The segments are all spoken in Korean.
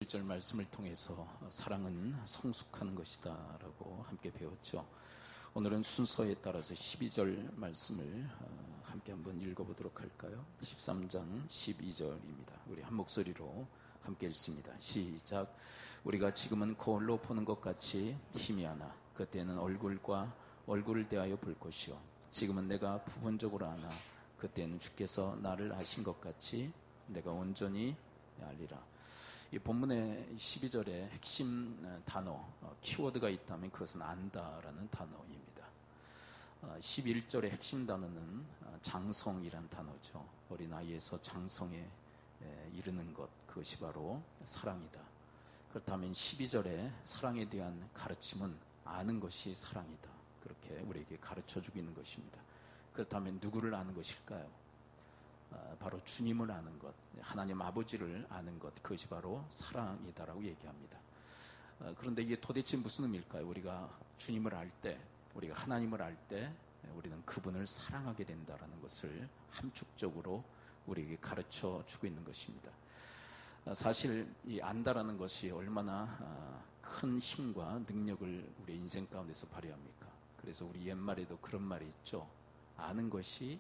1절 말씀을 통해서 사랑은 성숙하는 것이다 라고 함께 배웠죠. 오늘은 순서에 따라서 12절 말씀을 함께 한번 읽어보도록 할까요? 13장 12절입니다. 우리 한 목소리로 함께 읽습니다. 시작. 우리가 지금은 거울로 보는 것 같이 희미하나 그때는 얼굴과 얼굴을 대하여 볼 것이요 지금은 내가 부분적으로 아나 그때는 주께서 나를 아신 것 같이 내가 온전히 알리라. 이 본문의 12절의 핵심 단어, 키워드가 있다면 그것은 안다라는 단어입니다. 11절의 핵심 단어는 장성이란 단어죠. 어린아이에서 장성에 이르는 것, 그것이 바로 사랑이다. 그렇다면 12절의 사랑에 대한 가르침은 아는 것이 사랑이다. 그렇게 우리에게 가르쳐주고 있는 것입니다. 그렇다면 누구를 아는 것일까요? 바로 주님을 아는 것, 하나님 아버지를 아는 것, 그것이 바로 사랑이다라고 얘기합니다. 그런데 이게 도대체 무슨 의미일까요? 우리가 주님을 알 때, 우리가 하나님을 알 때 우리는 그분을 사랑하게 된다라는 것을 함축적으로 우리에게 가르쳐 주고 있는 것입니다. 사실 이 안다라는 것이 얼마나 큰 힘과 능력을 우리 인생 가운데서 발휘합니까? 그래서 우리 옛말에도 그런 말이 있죠. 아는 것이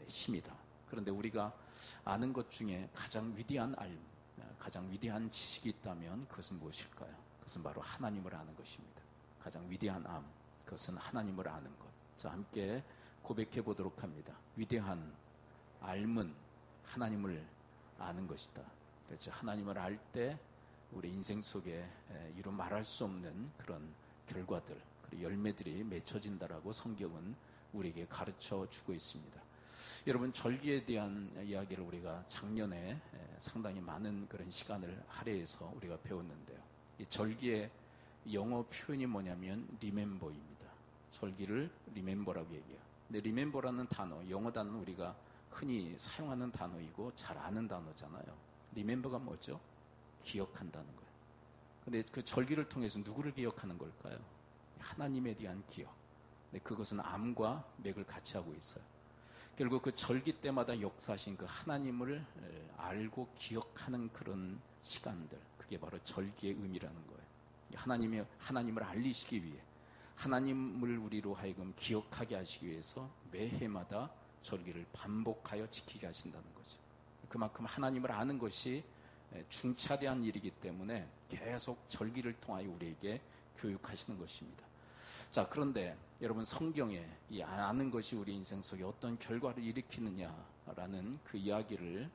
힘이다. 그런데 우리가 아는 것 중에 가장 위대한 알, 가장 위대한 지식이 있다면 그것은 무엇일까요? 그것은 바로 하나님을 아는 것입니다. 가장 위대한 암, 그것은 하나님을 아는 것. 자, 함께 고백해 보도록 합니다. 위대한 알문, 하나님을 아는 것이다. 그렇죠. 하나님을 알 때 우리 인생 속에 이루 말할 수 없는 그런 결과들, 그리고 열매들이 맺혀진다라고 성경은 우리에게 가르쳐 주고 있습니다. 여러분, 절기에 대한 이야기를 우리가 작년에 상당히 많은 그런 시간을 할애해서 우리가 배웠는데요. 이 절기의 영어 표현이 뭐냐면 remember입니다. 절기를 remember라고 얘기해요. 근데 remember라는 단어, 영어 단어는 우리가 흔히 사용하는 단어이고 잘 아는 단어잖아요. remember가 뭐죠? 기억한다는 거예요. 근데 그 절기를 통해서 누구를 기억하는 걸까요? 하나님에 대한 기억. 근데 그것은 암과 맥을 같이 하고 있어요. 결국 그 절기 때마다 역사하신 그 하나님을 알고 기억하는 그런 시간들, 그게 바로 절기의 의미라는 거예요. 하나님을 알리시기 위해, 하나님을 우리로 하여금 기억하게 하시기 위해서 매해마다 절기를 반복하여 지키게 하신다는 거죠. 그만큼 하나님을 아는 것이 중차대한 일이기 때문에 계속 절기를 통하여 우리에게 교육하시는 것입니다. 자, 그런데 여러분, 성경에 이 아는 것이 우리 인생 속에 어떤 결과를 일으키느냐라는 그 이야기를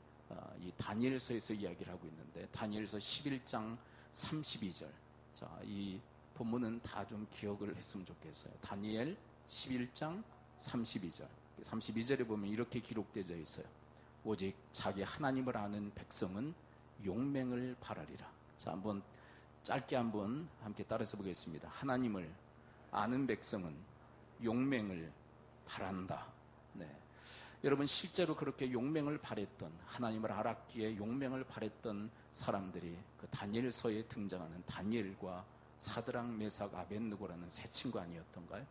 이 다니엘서에서 이야기를 하고 있는데, 다니엘서 11장 32절. 자, 이 본문은 다 좀 기억을 했으면 좋겠어요. 다니엘 11장 32절. 32절에 보면 이렇게 기록되어 있어요. 오직 자기 하나님을 아는 백성은 용맹을 바라리라. 자, 한번 짧게 한번 함께 따라서 보겠습니다. 하나님을 아는 백성은 용맹을 바란다. 네. 여러분, 실제로 그렇게 용맹을 바랬던, 하나님을 알았기에 용맹을 바랬던 사람들이 그 다니엘서에 등장하는 다니엘과 사드락, 메삭, 아벳느고라는 세 친구 아니었던가요?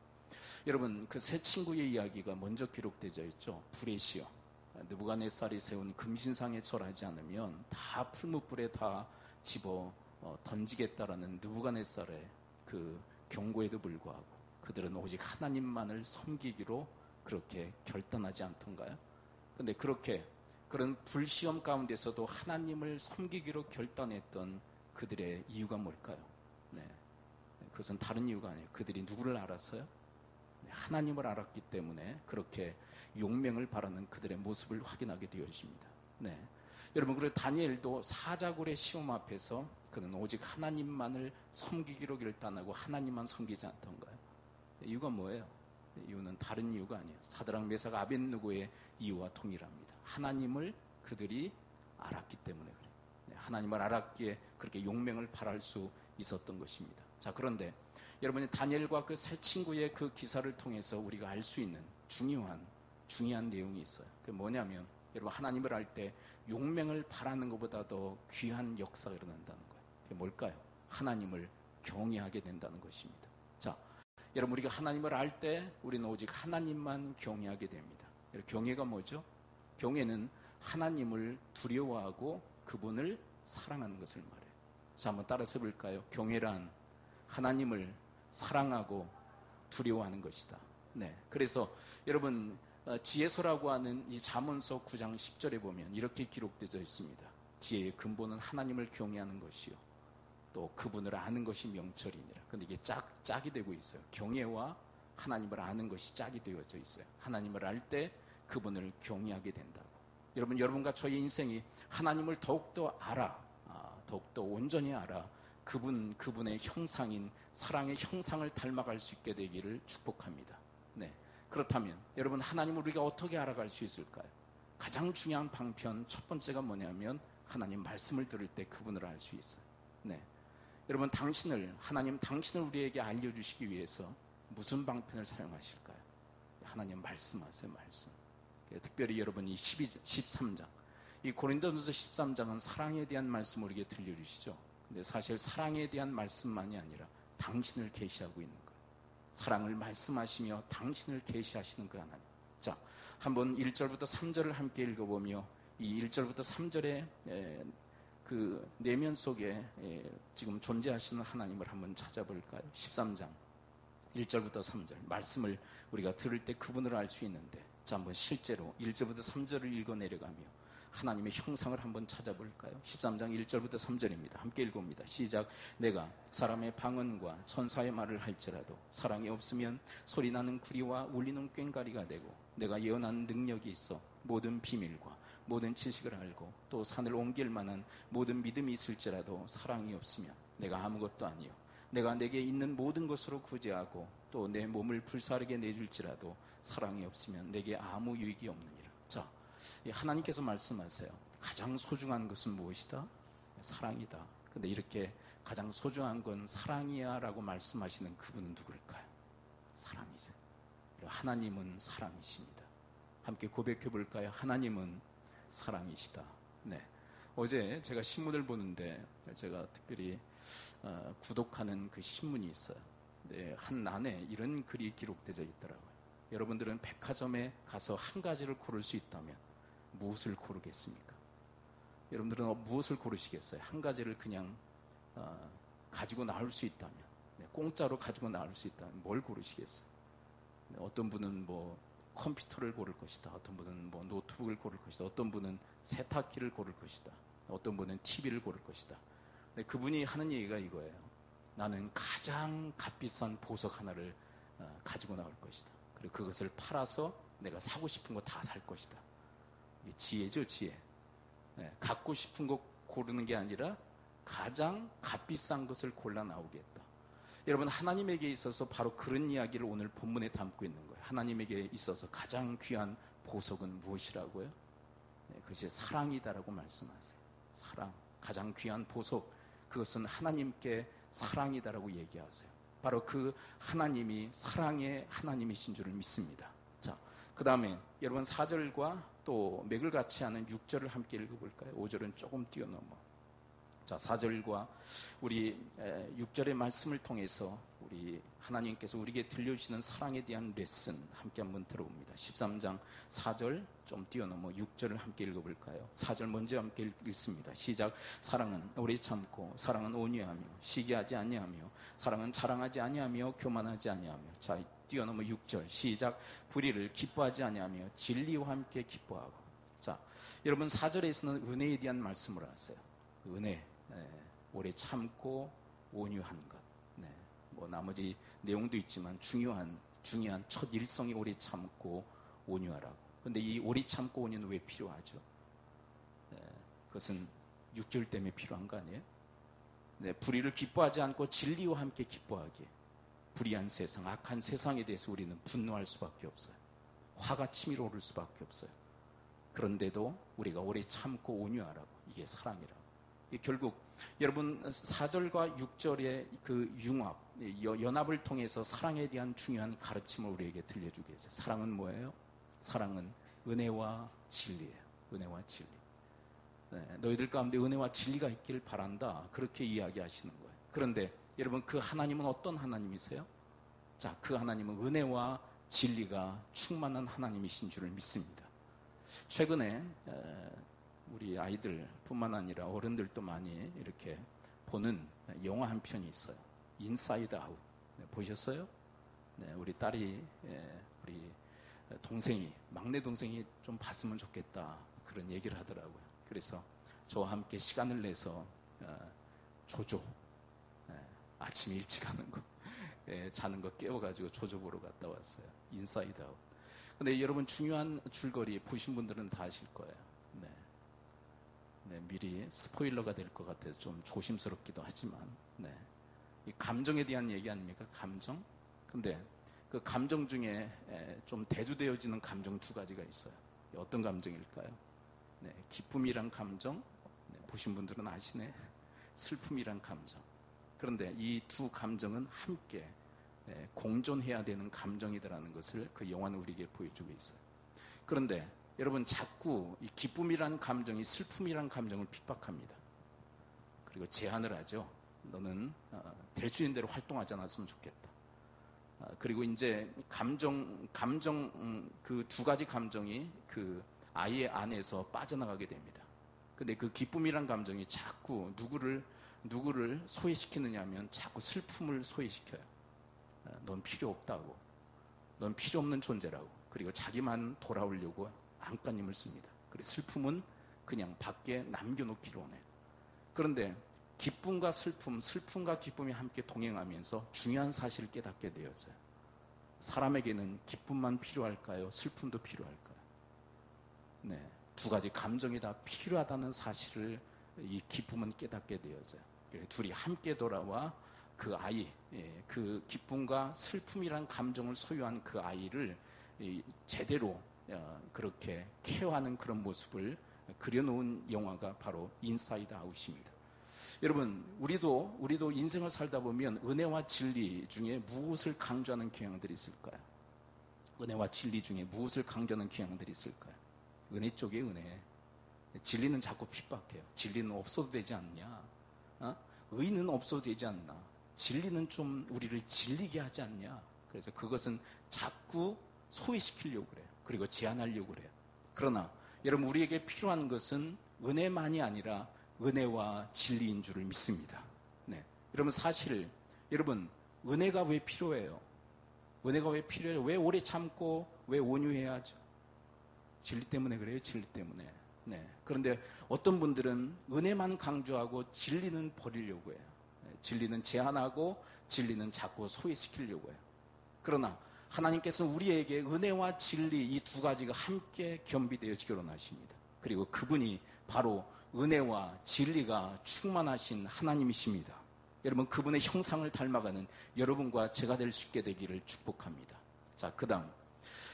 여러분, 그 세 친구의 이야기가 먼저 기록되어 있죠. 불의 시험. 느부갓네살이 세운 금신상에 절하지 않으면 다 풀무불에 다 집어 던지겠다라는 느부갓네살의 그 경고에도 불구하고 그들은 오직 하나님만을 섬기기로 그렇게 결단하지 않던가요? 그런데 그런 불시험 가운데서도 하나님을 섬기기로 결단했던 그들의 이유가 뭘까요? 네, 그것은 다른 이유가 아니에요. 그들이 누구를 알았어요? 네, 하나님을 알았기 때문에 그렇게 용맹을 바라는 그들의 모습을 확인하게 되어집니다. 네. 여러분, 그리고 다니엘도 사자굴의 시험 앞에서 그는 오직 하나님만을 섬기기로 결단하고 하나님만 섬기지 않던가요? 이유가 뭐예요? 이유는 다른 이유가 아니에요. 사드락, 메삭, 아벳느고의 이유와 동일합니다. 하나님을 그들이 알았기 때문에 그래요. 네, 하나님을 알았기에 그렇게 용맹을 발할 수 있었던 것입니다. 자, 그런데 여러분이 다니엘과 그 세 친구의 그 기사를 통해서 우리가 알 수 있는 중요한 내용이 있어요. 그게 뭐냐면, 여러분, 하나님을 알 때 용맹을 바라는 것보다 더 귀한 역사가 일어난다는 거예요. 그게 뭘까요? 하나님을 경외하게 된다는 것입니다. 자, 여러분, 우리가 하나님을 알 때 우리는 오직 하나님만 경외하게 됩니다. 경외가 뭐죠? 경외는 하나님을 두려워하고 그분을 사랑하는 것을 말해요. 자, 한번 따라서 볼까요? 경외란 하나님을 사랑하고 두려워하는 것이다. 네. 그래서 여러분, 지혜서라고 하는 이 잠언서 9장 10절에 보면 이렇게 기록되어 있습니다. 지혜의 근본은 하나님을 경외하는 것이요, 또 그분을 아는 것이 명철이니라. 근데 이게 짝이 되고 있어요. 경외와 하나님을 아는 것이 짝이 되어져 있어요. 하나님을 알 때 그분을 경외하게 된다고. 여러분과 저의 인생이 하나님을 더욱더 알아, 더욱더 온전히 알아 그분의 형상인 사랑의 형상을 닮아갈 수 있게 되기를 축복합니다. 네. 그렇다면 여러분, 하나님을 우리가 어떻게 알아갈 수 있을까요? 가장 중요한 방편 첫 번째가 뭐냐면 하나님 말씀을 들을 때 그분을 알 수 있어요. 네. 여러분, 하나님 당신을 우리에게 알려주시기 위해서 무슨 방편을 사용하실까요? 하나님 말씀하세요. 말씀. 특별히 여러분, 이 13장, 이 고린도전서 13장은 사랑에 대한 말씀을 우리에게 들려주시죠. 근데 사실 사랑에 대한 말씀만이 아니라 당신을 계시하고 있는 거예요. 사랑을 말씀하시며 당신을 계시하시는 그 하나님. 자, 한번 1절부터 3절을 함께 읽어보며 이 1절부터 3절의 그 내면 속에 지금 존재하시는 하나님을 한번 찾아볼까요? 13장 1절부터 3절 말씀을 우리가 들을 때 그분을 알 수 있는데, 자, 한번 실제로 1절부터 3절을 읽어 내려가며 하나님의 형상을 한번 찾아볼까요? 13장 1절부터 3절입니다. 함께 읽어봅니다. 시작. 내가 사람의 방언과 천사의 말을 할지라도 사랑이 없으면 소리나는 구리와 울리는 꽹과리가 되고, 내가 예언하는 능력이 있어 모든 비밀과 모든 지식을 알고 또 산을 옮길 만한 모든 믿음이 있을지라도 사랑이 없으면 내가 아무것도 아니요, 내가 내게 있는 모든 것으로 구제하고 또 내 몸을 불사르게 내줄지라도 사랑이 없으면 내게 아무 유익이 없느니라. 자, 하나님께서 말씀하세요. 가장 소중한 것은 무엇이다? 사랑이다. 근데 이렇게 가장 소중한 건 사랑이야 라고 말씀하시는 그분은 누굴까요? 사랑이세요. 하나님은 사랑이십니다. 함께 고백해 볼까요? 하나님은 사랑이시다. 네. 어제 제가 신문을 보는데 제가 특별히 구독하는 그 신문이 있어요. 네, 한 난에 이런 글이 기록되어 있더라고요. 여러분들은 백화점에 가서 한 가지를 고를 수 있다면 무엇을 고르겠습니까? 여러분들은 무엇을 고르시겠어요? 한 가지를 그냥 가지고 나올 수 있다면, 네, 공짜로 가지고 나올 수 있다면 뭘 고르시겠어요? 네, 어떤 분은 뭐 컴퓨터를 고를 것이다, 어떤 분은 뭐 노트북을 고를 것이다, 어떤 분은 세탁기를 고를 것이다, 어떤 분은 TV를 고를 것이다. 네, 그분이 하는 얘기가 이거예요. 나는 가장 값비싼 보석 하나를 가지고 나올 것이다. 그리고 그것을 팔아서 내가 사고 싶은 거 다 살 것이다. 이게 지혜죠, 지혜. 네, 갖고 싶은 거 고르는 게 아니라 가장 값비싼 것을 골라 나오겠다. 여러분, 하나님에게 있어서 바로 그런 이야기를 오늘 본문에 담고 있는 거예요. 하나님에게 있어서 가장 귀한 보석은 무엇이라고요? 네, 그것이 사랑이다라고 말씀하세요. 사랑, 가장 귀한 보석, 그것은 하나님께 사랑이다라고 얘기하세요. 바로 그 하나님이 사랑의 하나님이신 줄을 믿습니다. 자, 그 다음에 여러분 4절과 또 맥을 같이 하는 6절을 함께 읽어볼까요? 5절은 조금 뛰어넘어. 자, 4절과 우리 6절의 말씀을 통해서 우리 하나님께서 우리에게 들려주시는 사랑에 대한 레슨 함께 한번 들어봅니다. 13장 4절 좀 뛰어넘어 6절을 함께 읽어볼까요? 4절 먼저 함께 읽습니다. 시작. 사랑은 오래 참고 사랑은 온유하며 시기하지 아니하며 사랑은 자랑하지 아니하며 교만하지 아니하며. 자, 뛰어넘어 6절 시작. 불의를 기뻐하지 아니하며 진리와 함께 기뻐하고. 자, 여러분 4절에서는 은혜에 대한 말씀을 하세요. 은혜, 오래 참고 온유한 것. 네, 뭐 나머지 내용도 있지만 중요한 첫 일성이 오래 참고 온유하라고. 근데 이 오래 참고 온유는 왜 필요하죠? 네, 그것은 6절 때문에 필요한 거 아니에요? 네, 불의를 기뻐하지 않고 진리와 함께 기뻐하기에. 불의한 세상, 악한 세상에 대해서 우리는 분노할 수밖에 없어요. 화가 치밀어 오를 수밖에 없어요. 그런데도 우리가 오래 참고 온유하라고. 이게 사랑이라고. 결국 여러분 4절과 6절의 그 융합, 연합을 통해서 사랑에 대한 중요한 가르침을 우리에게 들려주게 했어요. 사랑은 뭐예요? 사랑은 은혜와 진리예요. 은혜와 진리. 네, 너희들 가운데 은혜와 진리가 있길 바란다. 그렇게 이야기하시는 거예요. 그런데 여러분, 그 하나님은 어떤 하나님이세요? 자, 그 하나님은 은혜와 진리가 충만한 하나님이신 줄을 믿습니다. 최근에 우리 아이들 뿐만 아니라 어른들도 많이 이렇게 보는 영화 한 편이 있어요. 인사이드 아웃. 보셨어요? 네, 우리 딸이, 우리 동생이, 막내 동생이 좀 봤으면 좋겠다. 그런 얘기를 하더라고요. 그래서 저와 함께 시간을 내서 조조, 아침 일찍 하는 거, 자는 거 깨워가지고 조조 보러 갔다 왔어요. 인사이드 아웃. 근데 여러분 중요한 줄거리 보신 분들은 다 아실 거예요. 네, 미리 스포일러가 될 것 같아서 좀 조심스럽기도 하지만, 이 감정에 대한 얘기 아닙니까? 감정? 근데 그 감정 중에 좀 대두되어지는 감정 두 가지가 있어요. 어떤 감정일까요? 기쁨이란 감정, 보신 분들은 아시네. 슬픔이란 감정. 그런데 이 두 감정은 함께 공존해야 되는 감정이다라는 것을 그 영화는 우리에게 보여주고 있어요. 그런데 여러분 자꾸 이 기쁨이란 감정이 슬픔이란 감정을 핍박합니다. 그리고 제안을 하죠. 너는 될 수 있는 대로 활동하지 않았으면 좋겠다. 그리고 이제 감정 그 두 가지 감정이 그 아이의 안에서 빠져나가게 됩니다. 근데 그 기쁨이란 감정이 자꾸 누구를 소외시키느냐 하면 자꾸 슬픔을 소외시켜요. 넌 필요 없다고. 넌 필요 없는 존재라고. 그리고 자기만 돌아오려고 안간힘을 씁니다. 그리고 슬픔은 그냥 밖에 남겨놓기로 하네요. 그런데 기쁨과 슬픔과 기쁨이 함께 동행하면서 중요한 사실을 깨닫게 되어져요. 사람에게는 기쁨만 필요할까요? 슬픔도 필요할까요? 두 가지 감정이 다 필요하다는 사실을 이 기쁨은 깨닫게 되어져요. 둘이 함께 돌아와 그 아이, 그 기쁨과 슬픔이란 감정을 소유한 그 아이를 제대로 그렇게 케어하는 그런 모습을 그려놓은 영화가 바로 인사이드 아웃입니다. 여러분, 우리도 인생을 살다 보면 은혜와 진리 중에 무엇을 강조하는 경향들이 있을까요? 은혜와 진리 중에 무엇을 강조하는 경향들이 있을까요? 은혜 쪽에 은혜. 진리는 자꾸 핍박해요. 진리는 없어도 되지 않냐? 의는 없어도 되지 않나? 진리는 좀 우리를 질리게 하지 않냐? 그래서 그것은 자꾸 소외시키려고 그래요. 그리고 제한하려고 그래요. 그러나 여러분, 우리에게 필요한 것은 은혜만이 아니라 은혜와 진리인 줄을 믿습니다. 여러분, 사실 여러분, 은혜가 왜 필요해요? 은혜가 왜 필요해요? 왜 오래 참고 왜 온유해야 하죠? 진리 때문에 그래요. 진리 때문에. 그런데 어떤 분들은 은혜만 강조하고 진리는 버리려고 해요. 진리는 제한하고 진리는 자꾸 소외시키려고 해요. 그러나 하나님께서는 우리에게 은혜와 진리 이 두 가지가 함께 겸비되어지기로 하십니다. 그리고 그분이 바로 은혜와 진리가 충만하신 하나님이십니다. 여러분, 그분의 형상을 닮아가는 여러분과 제가 될 수 있게 되기를 축복합니다. 자, 그 다음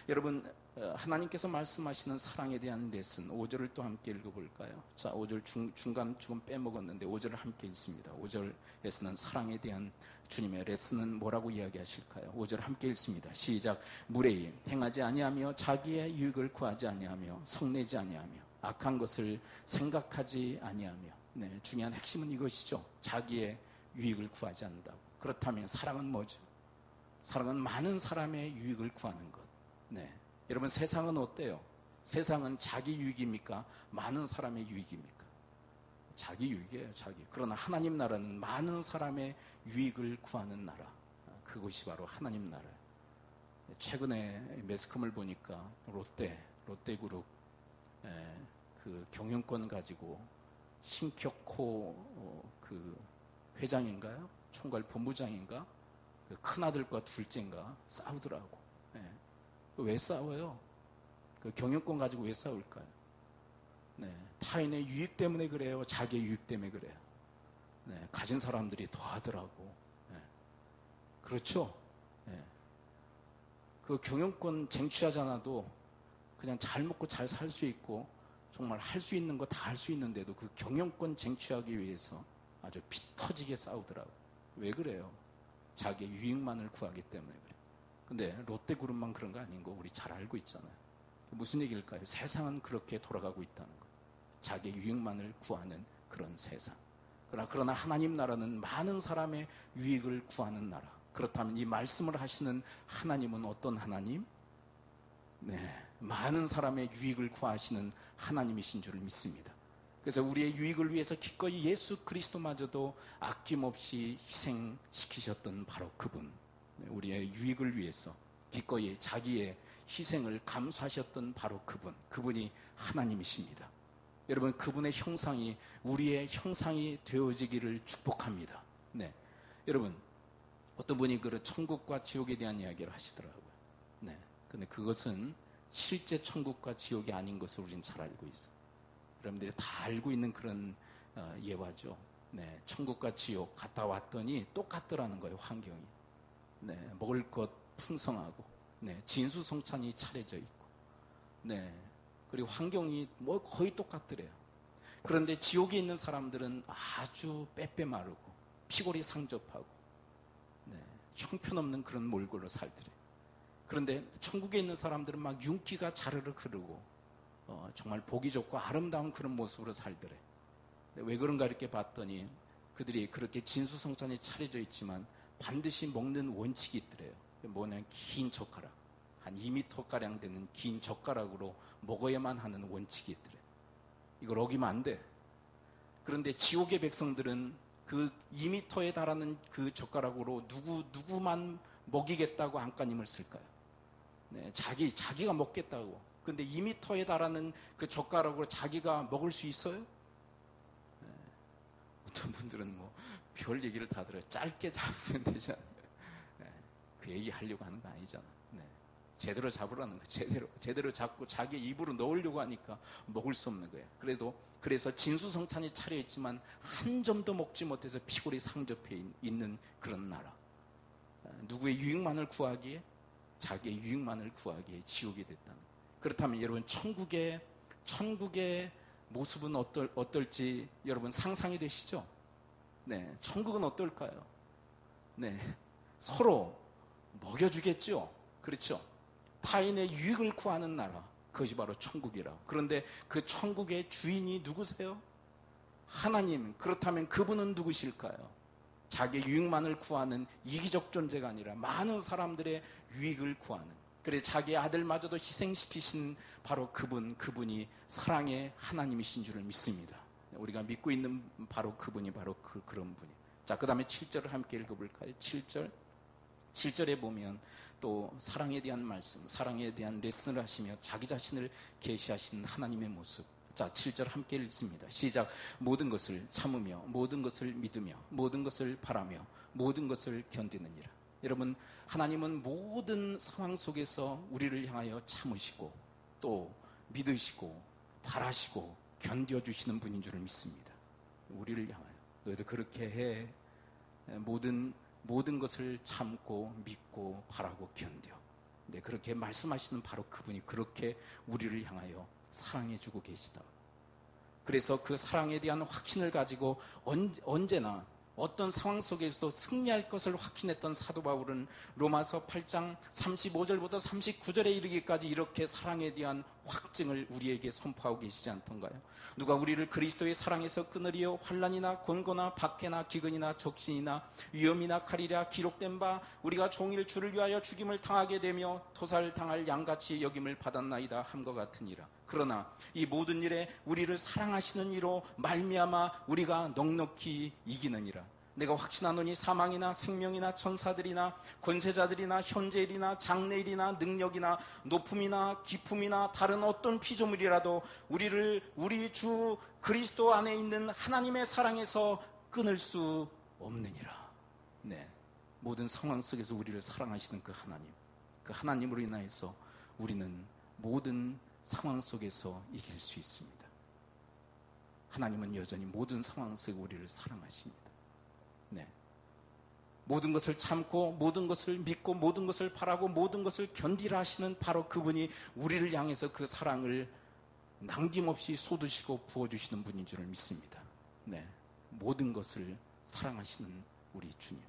여러분, 하나님께서 말씀하시는 사랑에 대한 레슨 5절을 또 함께 읽어볼까요? 자, 5절 중간 조금 빼먹었는데 5절을 함께 읽습니다. 5절에서는 사랑에 대한 주님의 레슨은 뭐라고 이야기하실까요? 5절 함께 읽습니다. 시작. 무례히 행하지 아니하며 자기의 유익을 구하지 아니하며 성내지 아니하며 악한 것을 생각하지 아니하며. 중요한 핵심은 이것이죠. 자기의 유익을 구하지 않는다고. 그렇다면 사랑은 뭐죠? 사랑은 많은 사람의 유익을 구하는 것. 여러분, 세상은 어때요? 세상은 자기 유익입니까? 많은 사람의 유익입니까? 자기 유익이에요, 자기. 그러나 하나님 나라는 많은 사람의 유익을 구하는 나라. 그것이 바로 하나님 나라예요. 최근에 매스컴을 보니까 롯데그룹 그 경영권 가지고 신격호 그 회장인가요? 총괄 본부장인가? 그 큰아들과 둘째인가? 싸우더라고. 왜 싸워요? 그 경영권 가지고 왜 싸울까요? 타인의 유익 때문에 그래요? 자기의 유익 때문에 그래요? 가진 사람들이 더 하더라고. 그렇죠? 그 경영권 쟁취하지 않아도 그냥 잘 먹고 잘 살 수 있고 정말 할 수 있는 거 다 할 수 있는데도 그 경영권 쟁취하기 위해서 아주 피 터지게 싸우더라고. 왜 그래요? 자기의 유익만을 구하기 때문에 그래요. 근데 롯데그룹만 그런 거 아닌 거 우리 잘 알고 있잖아요. 무슨 얘기일까요? 세상은 그렇게 돌아가고 있다는 거. 자기의 유익만을 구하는 그런 세상. 그러나 하나님 나라는 많은 사람의 유익을 구하는 나라. 그렇다면 이 말씀을 하시는 하나님은 어떤 하나님? 많은 사람의 유익을 구하시는 하나님이신 줄을 믿습니다. 그래서 우리의 유익을 위해서 기꺼이 예수 그리스도마저도 아낌없이 희생시키셨던 바로 그분, 우리의 유익을 위해서 기꺼이 자기의 희생을 감수하셨던 바로 그분이 하나님이십니다. 여러분, 그분의 형상이 우리의 형상이 되어지기를 축복합니다. 네, 여러분, 어떤 분이 그 천국과 지옥에 대한 이야기를 하시더라고요. 네, 근데 그것은 실제 천국과 지옥이 아닌 것을 우리는 잘 알고 있어요. 여러분들이 다 알고 있는 그런 예화죠. 네, 천국과 지옥 갔다 왔더니 똑같더라는 거예요, 환경이. 네, 먹을 것 풍성하고, 네, 진수성찬이 차려져 있고, 네, 그리고 환경이 뭐 거의 똑같더래요. 그런데 지옥에 있는 사람들은 아주 빼빼 마르고 피골이 상접하고, 네, 형편없는 그런 몰골로 살더래요. 그런데 천국에 있는 사람들은 막 윤기가 자르르 흐르고 정말 보기 좋고 아름다운 그런 모습으로 살더래. 왜 그런가 이렇게 봤더니 그들이 그렇게 진수성찬이 차려져 있지만 반드시 먹는 원칙이 있더래요. 뭐냐면 긴 젓가락, 한 2m가량 되는 긴 젓가락으로 먹어야만 하는 원칙이 있더래. 이걸 어기면 안 돼. 그런데 지옥의 백성들은 그 2m에 달하는 그 젓가락으로 누구만 먹이겠다고 안간힘을 쓸까요? 네, 자기가 먹겠다고. 근데 2m에 달하는 그 젓가락으로 자기가 먹을 수 있어요? 네. 어떤 분들은 뭐 별 얘기를 다 들어요. 짧게 잡으면 되잖아요. 네. 그 얘기 하려고 하는 거 아니잖아. 네. 제대로 잡으라는 거예요. 제대로 잡고 자기 입으로 넣으려고 하니까 먹을 수 없는 거예요. 그래서 진수성찬이 차려있지만 한 점도 먹지 못해서 피골이 상접해 있는 그런 나라. 누구의 유익만을 구하기에, 자기의 유익만을 구하기에 지옥이 됐다는 거예요. 그렇다면 여러분, 천국의 모습은 어떨지 여러분 상상이 되시죠? 네, 천국은 어떨까요? 네, 서로 먹여주겠죠? 그렇죠? 타인의 유익을 구하는 나라, 그것이 바로 천국이라고. 그런데 그 천국의 주인이 누구세요? 하나님. 그렇다면 그분은 누구실까요? 자기의 유익만을 구하는 이기적 존재가 아니라 많은 사람들의 유익을 구하는, 그래 자기의 아들마저도 희생시키신 바로 그분이 사랑의 하나님이신 줄을 믿습니다. 우리가 믿고 있는 바로 그분이 바로 그런 분이에요. 자, 그 다음에 7절을 함께 읽어볼까요? 7절에 보면 또 사랑에 대한 말씀, 사랑에 대한 레슨을 하시며 자기 자신을 계시하신 하나님의 모습. 자, 7절 함께 읽습니다. 시작. 모든 것을 참으며 모든 것을 믿으며 모든 것을 바라며 모든 것을 견디느니라. 여러분, 하나님은 모든 상황 속에서 우리를 향하여 참으시고 또 믿으시고 바라시고 견뎌주시는 분인 줄을 믿습니다. 우리를 향하여 너희도 그렇게 해. 모든 것을 참고 믿고 바라고 견뎌. 네, 그렇게 말씀하시는 바로 그분이 그렇게 우리를 향하여 사랑해주고 계시다. 그래서 그 사랑에 대한 확신을 가지고 언제나 어떤 상황 속에서도 승리할 것을 확신했던 사도 바울은 로마서 8장 35절부터 39절에 이르기까지 이렇게 사랑에 대한 확증을 우리에게 선포하고 계시지 않던가요? 누가 우리를 그리스도의 사랑에서 끊으리요? 환난이나 곤고나 박해나 기근이나 적신이나 위험이나 칼이라 기록된 바 우리가 종일 주를 위하여 죽임을 당하게 되며 토살당할 양같이 여김을 받았나이다 함과 같으니라. 그러나 이 모든 일에 우리를 사랑하시는 이로 말미암아 우리가 넉넉히 이기느니라. 내가 확신하노니 사망이나 생명이나 천사들이나 권세자들이나 현재일이나 장래일이나 능력이나 높음이나 깊음이나 다른 어떤 피조물이라도 우리를 우리 주 그리스도 안에 있는 하나님의 사랑에서 끊을 수 없느니라. 네, 모든 상황 속에서 우리를 사랑하시는 그 하나님으로 인하여서 우리는 모든 상황 속에서 이길 수 있습니다. 하나님은 여전히 모든 상황 속에 우리를 사랑하십니다. 네. 모든 것을 참고 모든 것을 믿고 모든 것을 바라고 모든 것을 견디라 하시는 바로 그분이 우리를 향해서 그 사랑을 남김없이 쏟으시고 부어주시는 분인 줄을 믿습니다. 네. 모든 것을 사랑하시는 우리 주님,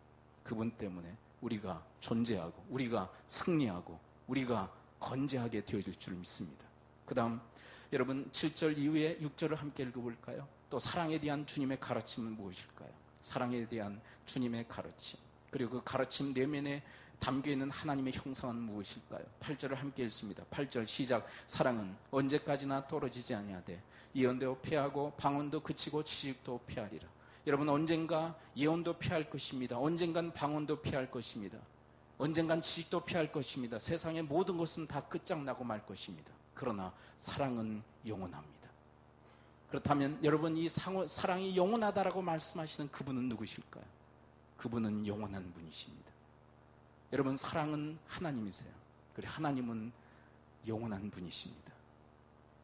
그분 때문에 우리가 존재하고 우리가 승리하고 우리가 건재하게 되어질 줄 믿습니다. 그 다음 여러분 7절 이후에 6절을 함께 읽어볼까요? 또 사랑에 대한 주님의 가르침은 무엇일까요? 사랑에 대한 주님의 가르침, 그리고 그 가르침 내면에 담겨있는 하나님의 형상은 무엇일까요? 8절을 함께 읽습니다. 8절 시작. 사랑은 언제까지나 떨어지지 아니하되 예언도 피하고 방언도 그치고 지식도 피하리라. 여러분, 언젠가 예언도 피할 것입니다. 언젠간 방언도 피할 것입니다. 언젠간 지식도 피할 것입니다. 세상의 모든 것은 다 끝장나고 말 것입니다. 그러나 사랑은 영원합니다. 그렇다면 여러분, 이 사랑이 영원하다라고 말씀하시는 그분은 누구실까요? 그분은 영원한 분이십니다. 여러분, 사랑은 하나님이세요. 그리고 하나님은 영원한 분이십니다.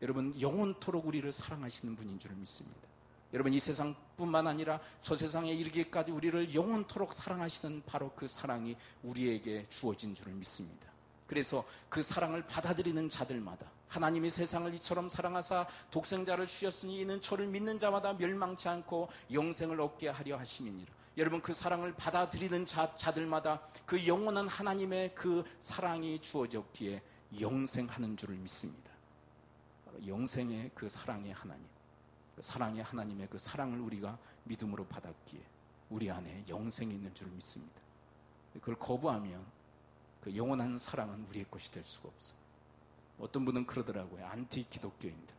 여러분, 영원토록 우리를 사랑하시는 분인 줄 믿습니다. 여러분, 이 세상뿐만 아니라 저 세상에 이르기까지 우리를 영원토록 사랑하시는 바로 그 사랑이 우리에게 주어진 줄 믿습니다. 그래서 그 사랑을 받아들이는 자들마다 하나님이 세상을 이처럼 사랑하사 독생자를 주셨으니 이는 저를 믿는 자마다 멸망치 않고 영생을 얻게 하려 하심이니라. 여러분, 그 사랑을 받아들이는 자들마다 그 영원한 하나님의 그 사랑이 주어졌기에 영생하는 줄을 믿습니다. 바로 영생의 그 사랑의 하나님, 그 사랑의 하나님의 그 사랑을 우리가 믿음으로 받았기에 우리 안에 영생이 있는 줄을 믿습니다. 그걸 거부하면 그 영원한 사랑은 우리의 것이 될 수가 없어요. 어떤 분은 그러더라고요. 안티 기독교인들.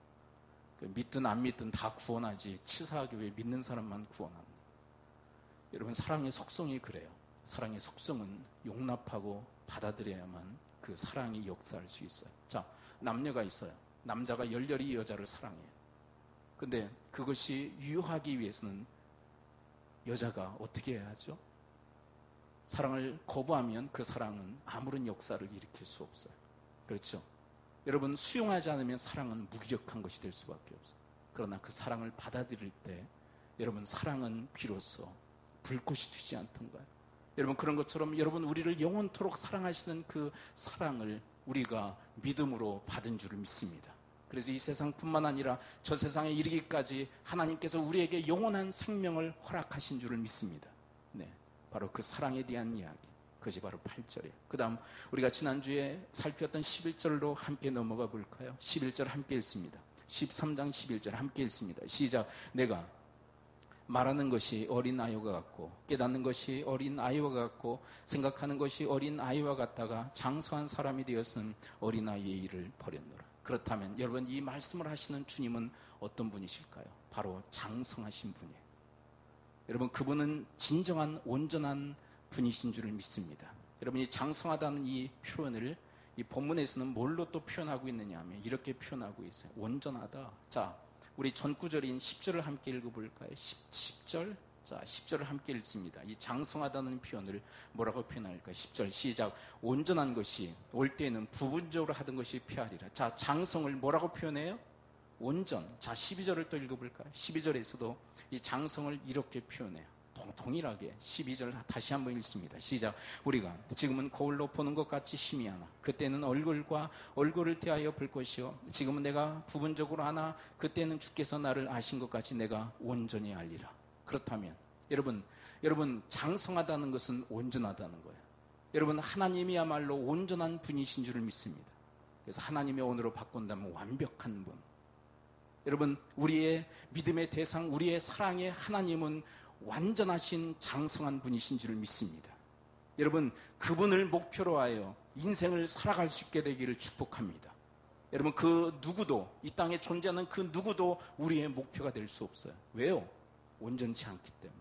믿든 안 믿든 다 구원하지 치사하게 왜 믿는 사람만 구원하는. 여러분, 사랑의 속성이 그래요. 사랑의 속성은 용납하고 받아들여야만 그 사랑이 역사할 수 있어요. 자, 남녀가 있어요. 남자가 열렬히 여자를 사랑해요. 근데 그것이 유효하기 위해서는 여자가 어떻게 해야 하죠? 사랑을 거부하면 그 사랑은 아무런 역사를 일으킬 수 없어요. 그렇죠? 여러분, 수용하지 않으면 사랑은 무기력한 것이 될 수밖에 없어요. 그러나 그 사랑을 받아들일 때 여러분, 사랑은 비로소 불꽃이 튀지 않던가요? 여러분, 그런 것처럼 여러분, 우리를 영원토록 사랑하시는 그 사랑을 우리가 믿음으로 받은 줄을 믿습니다. 그래서 이 세상뿐만 아니라 저 세상에 이르기까지 하나님께서 우리에게 영원한 생명을 허락하신 줄을 믿습니다. 네, 바로 그 사랑에 대한 이야기, 그것이 바로 8절이에요. 그 다음 우리가 지난주에 살폈던 11절로 함께 넘어가 볼까요? 11절 함께 읽습니다. 13장 11절 함께 읽습니다. 시작. 내가 말하는 것이 어린 아이와 같고 깨닫는 것이 어린 아이와 같고 생각하는 것이 어린 아이와 같다가 장성한 사람이 되었은 어린 아이의 일을 버렸노라. 그렇다면 여러분, 이 말씀을 하시는 주님은 어떤 분이실까요? 바로 장성하신 분이에요. 여러분, 그분은 진정한 온전한 분이신 줄을 믿습니다. 여러분, 이 장성하다는 이 표현을 이 본문에서는 뭘로 또 표현하고 있느냐 하면 이렇게 표현하고 있어요. 온전하다. 자, 우리 전구절인 10절을 함께 읽어볼까요? 10절. 자, 10절을 함께 읽습니다. 이 장성하다는 표현을 뭐라고 표현할까요? 10절 시작. 온전한 것이 올 때에는 부분적으로 하던 것이 피하리라. 자, 장성을 뭐라고 표현해요? 온전. 자, 12절을 또 읽어볼까요? 12절에서도 이 장성을 이렇게 표현해요. 동일하게 12절 다시 한번 읽습니다. 시작. 우리가 지금은 거울로 보는 것 같이 희미하나 그때는 얼굴과 얼굴을 대하여 볼 것이요 지금은 내가 부분적으로 아나 그때는 주께서 나를 아신 것 같이 내가 온전히 알리라. 그렇다면 여러분 장성하다는 것은 온전하다는 거예요. 여러분, 하나님이야말로 온전한 분이신 줄을 믿습니다. 그래서 하나님의 언어로 바꾼다면 완벽한 분. 여러분, 우리의 믿음의 대상, 우리의 사랑의 하나님은 완전하신 장성한 분이신 줄을 믿습니다. 여러분, 그분을 목표로 하여 인생을 살아갈 수 있게 되기를 축복합니다. 여러분, 그 누구도, 이 땅에 존재하는 그 누구도 우리의 목표가 될 수 없어요. 왜요? 온전치 않기 때문에.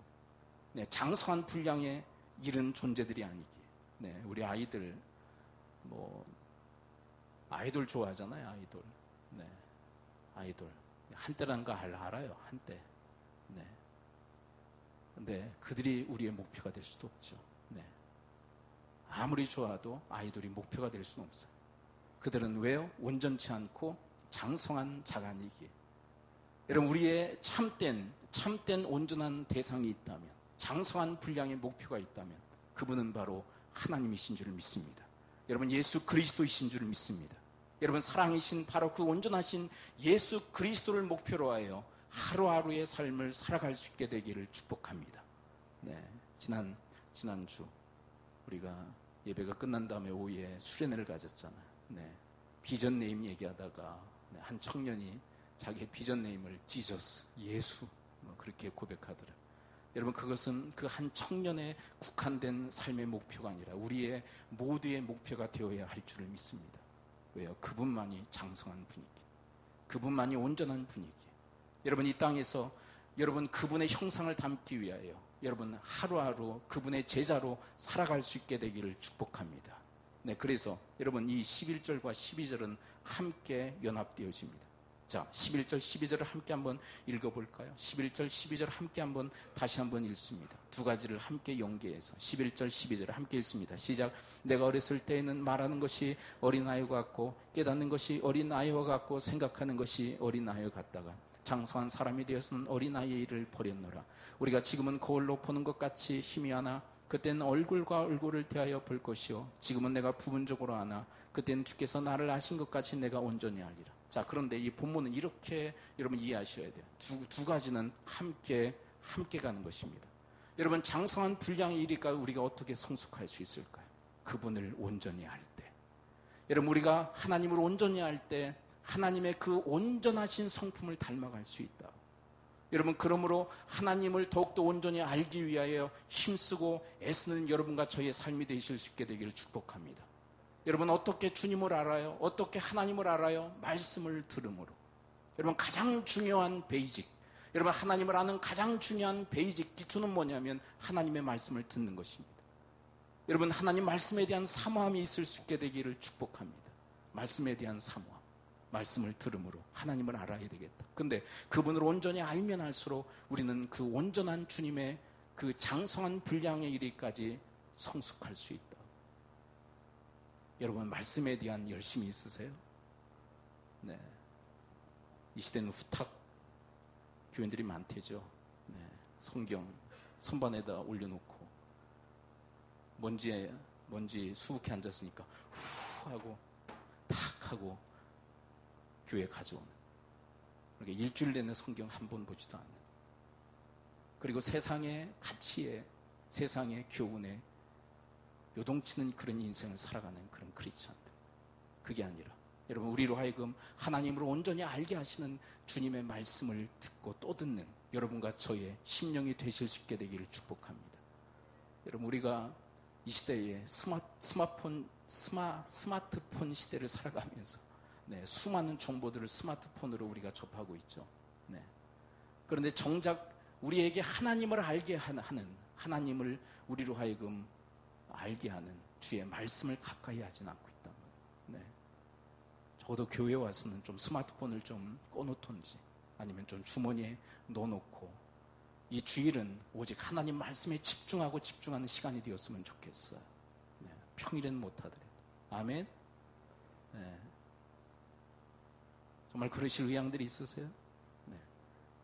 네, 장성한 분량에 이른 존재들이 아니기에. 네, 우리 아이들 아이돌 좋아하잖아요. 아이돌. 네, 아이돌. 한때라는 거 알아요. 한때. 네. 근데 그들이 우리의 목표가 될 수도 없죠. 네. 아무리 좋아도 아이돌이 목표가 될 수는 없어요. 그들은 왜요? 온전치 않고 장성한 자간이기에. 여러분, 우리의 참된 온전한 대상이 있다면, 장성한 분량의 목표가 있다면 그분은 바로 하나님이신 줄을 믿습니다. 여러분, 예수 그리스도이신 줄을 믿습니다. 여러분, 사랑이신 바로 그 온전하신 예수 그리스도를 목표로 하여 하루하루의 삶을 살아갈 수 있게 되기를 축복합니다. 네, 지난주 우리가 예배가 끝난 다음에 오후에 수련회를 가졌잖아요. 네, 비전 네임 얘기하다가 한 청년이 자기의 비전 네임을 지저스, 예수 그렇게 고백하더라고요. 여러분, 그것은 그 한 청년의 국한된 삶의 목표가 아니라 우리의 모두의 목표가 되어야 할 줄을 믿습니다. 왜요? 그분만이 장성한 분이기, 그분만이 온전한 분이기. 여러분, 이 땅에서 여러분 그분의 형상을 담기 위하여 여러분 하루하루 그분의 제자로 살아갈 수 있게 되기를 축복합니다. 네, 그래서 여러분 이 11절과 12절은 함께 연합되어집니다. 자, 11절, 12절을 함께 한번 읽어볼까요? 11절, 12절 함께 한번 다시 한번 읽습니다. 두 가지를 함께 연계해서 11절, 12절을 함께 읽습니다. 시작. 내가 어렸을 때에는 말하는 것이 어린아이 같고 깨닫는 것이 어린아이와 같고 생각하는 것이 어린아이 같다가 장성한 사람이 되어서는 어린아이의 일을 버렸노라. 우리가 지금은 거울로 보는 것 같이 희미하나 그때는 얼굴과 얼굴을 대하여 볼 것이요 지금은 내가 부분적으로 아나 그때는 주께서 나를 아신 것 같이 내가 온전히 알리라. 자, 그런데 이 본문은 이렇게 여러분 이해하셔야 돼요. 두 가지는 함께 가는 것입니다. 여러분, 장성한 분량의 일이니까 우리가 어떻게 성숙할 수 있을까요? 그분을 온전히 알 때. 여러분, 우리가 하나님을 온전히 알 때 하나님의 그 온전하신 성품을 닮아갈 수 있다. 여러분, 그러므로 하나님을 더욱더 온전히 알기 위하여 힘쓰고 애쓰는 여러분과 저의 삶이 되실 수 있게 되기를 축복합니다. 여러분, 어떻게 주님을 알아요? 어떻게 하나님을 알아요? 말씀을 들음으로. 여러분, 가장 중요한 베이직, 여러분 하나님을 아는 가장 중요한 베이직 기초는 뭐냐면 하나님의 말씀을 듣는 것입니다. 여러분, 하나님 말씀에 대한 사모함이 있을 수 있게 되기를 축복합니다. 말씀에 대한 사모함, 말씀을 들음으로 하나님을 알아야 되겠다. 근데 그분을 온전히 알면 알수록 우리는 그 온전한 주님의 그 장성한 분량의 이르기까지 성숙할 수 있다. 여러분, 말씀에 대한 열심이 있으세요? 네. 이 시대는 후탁 교인들이 많대죠. 네. 성경 선반에다 올려놓고 먼지 수북히 앉았으니까 후 하고 탁 하고 교회 가져오는. 그러니까 일주일 내내 성경 한 번 보지도 않는. 그리고 세상의 가치에, 세상의 교훈에 요동치는 그런 인생을 살아가는 그런 크리스찬들. 그게 아니라 여러분, 우리로 하여금 하나님으로 온전히 알게 하시는 주님의 말씀을 듣고 또 듣는 여러분과 저의 심령이 되실 수 있게 되기를 축복합니다. 여러분, 우리가 이 시대에 스마트폰 시대를 살아가면서 네, 수많은 정보들을 스마트폰으로 우리가 접하고 있죠. 네. 그런데 정작 우리에게 하나님을 알게 하는, 하나님을 우리로 하여금 알게 하는 주의 말씀을 가까이 하진 않고 있다. 네. 적어도 교회에 와서는 좀 스마트폰을 좀 꺼놓던지 아니면 좀 주머니에 넣어놓고 이 주일은 오직 하나님 말씀에 집중하는 시간이 되었으면 좋겠어요. 네. 평일엔 못하더라도. 아멘. 네. 정말 그러실 의향들이 있으세요? 네.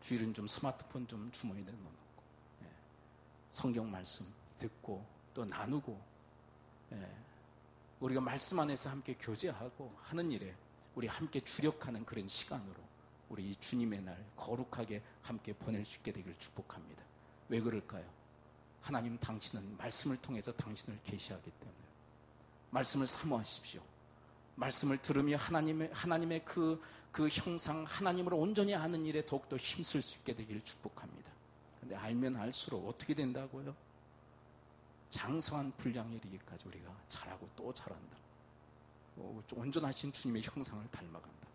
주일은 좀 스마트폰 좀 주머니에 넣어놓고 네. 성경 말씀 듣고 또 나누고 우리가 말씀 안에서 함께 교제하고 하는 일에 우리 함께 주력하는 그런 시간으로 우리 이 주님의 날 거룩하게 함께 보낼 수 있게 되기를 축복합니다. 왜 그럴까요? 하나님 당신은 말씀을 통해서 당신을 계시하기 때문에 말씀을 사모하십시오. 말씀을 들으며 하나님의 그 형상, 하나님을 온전히 아는 일에 더욱더 힘쓸 수 있게 되기를 축복합니다. 그런데 알면 알수록 어떻게 된다고요? 장성한 분량에 이르기까지 우리가 잘하고 또 잘한다. 온전하신 주님의 형상을 닮아간다.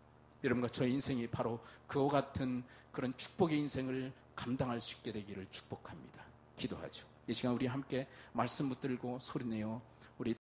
여러분과 저의 인생이 바로 그와 같은 그런 축복의 인생을 감당할 수 있게 되기를 축복합니다. 기도하죠. 이 시간 우리 함께 말씀 붙들고 소리내어 우리